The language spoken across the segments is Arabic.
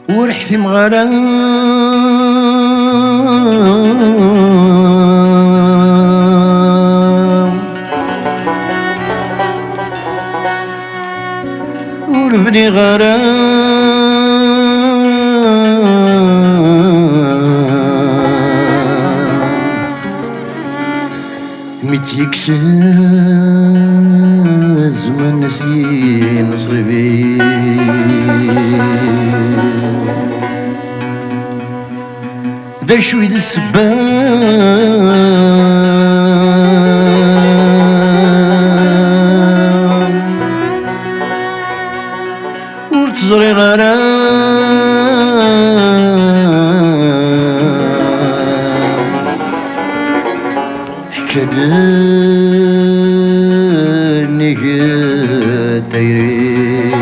ورحت مغرام وربني غرام متيكساز ما نسي نصرفي ذا شوي ذا السبان وتزري غرام كدنك دايري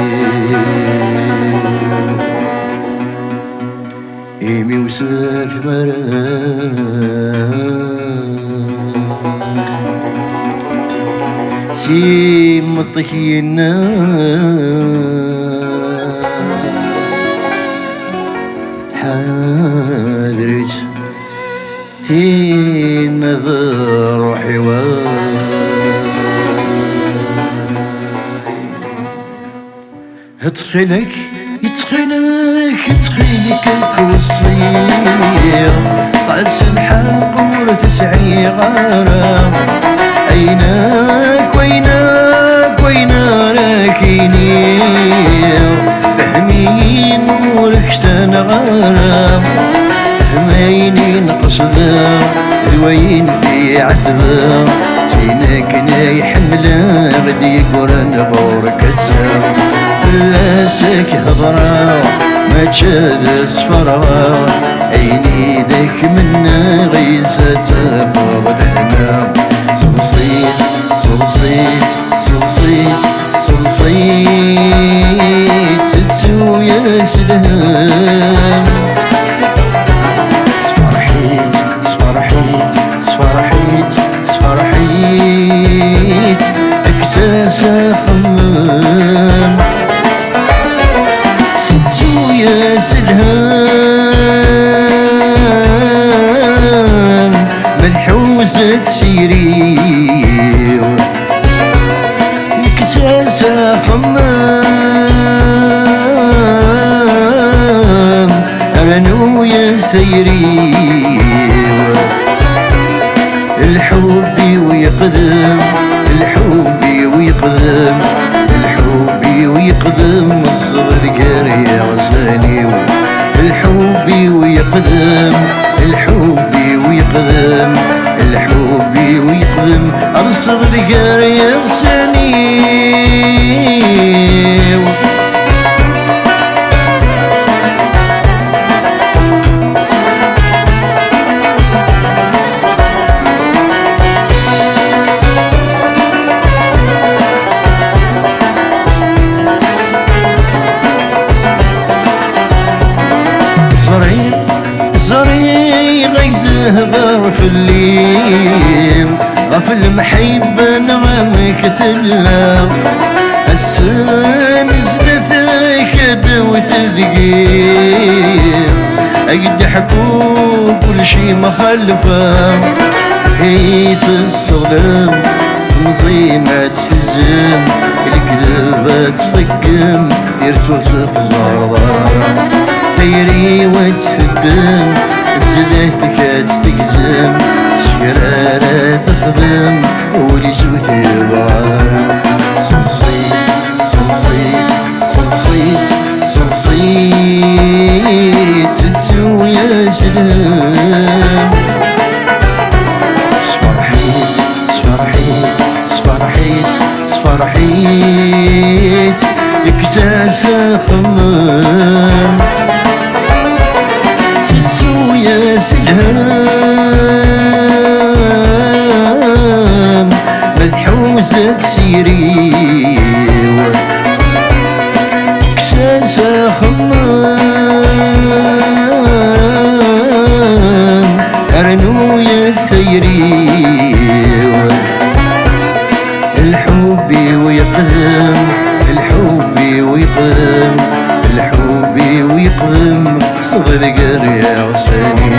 إيمي وسات مرام سيم مطينا حاضرت في نظر حوار ادخلك الكوصير فالس الحق وتسعي غرام عيناك راكيني فهمي نورك سن غرام فهميني نقصدا ذوين في عذبا تينك ناي حملا غدي قرن بورك السام فلاسك هضرا ما تشاد صفرا عيني ذاك منا غيسة فوق الهنا صلصيت تتسو يا سلام صفرحيت اكساسا خمام ستسو يا سلام ملحوسة سيري اكساسا خمام ارنو يا سيري الحب ويقدم الصغر قاري غساني الحب ويقدم الصغر قاري غساني زري غيد هضر في الليل غف المحبة نغمك تلا السن زدتك وتذقيم اقد حكو كل شي مخلفة حيت الصغلم مزيمة تلزم الكذبة تسقم يرسوس في زرضان تيري وتفدم زدتك تستقزم شكرارة تخدم ولي سوت البعام صلصيت تتسو يا سلام صفرحيت اكساسا خمام ستسو يا سلام الهم مذحوزك سيري كساسة خمام أرنو يستيري الحب ويقدم الحب ويقدم الحب ويقدم صدق يا غساني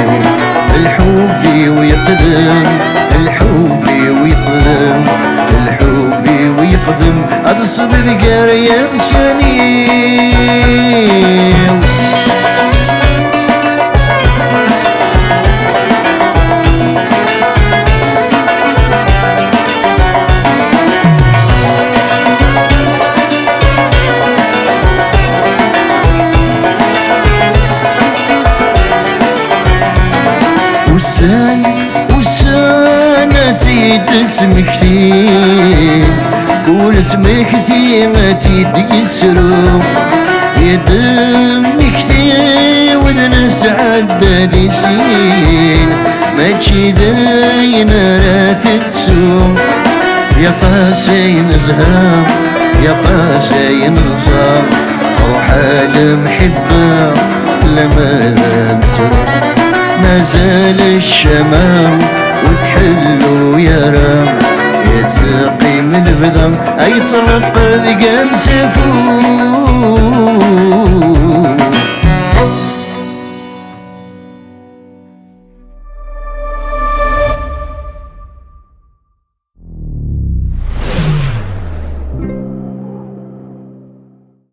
الحب ويقدم الحب ويقدم الحب ويقدم هذا صدق يا غساني وسانتي تسمك ثين قول اسمك ثيمتي تيسرو يدمك ثين وذنس عدد سين ماشي ذاين راه تسوم يا قاسين زهام يا قاسين نصام روح المحبة لما انتم مازال الشمام وتحلو يا رام يتسقي من البذم اي ترقد قام سفوف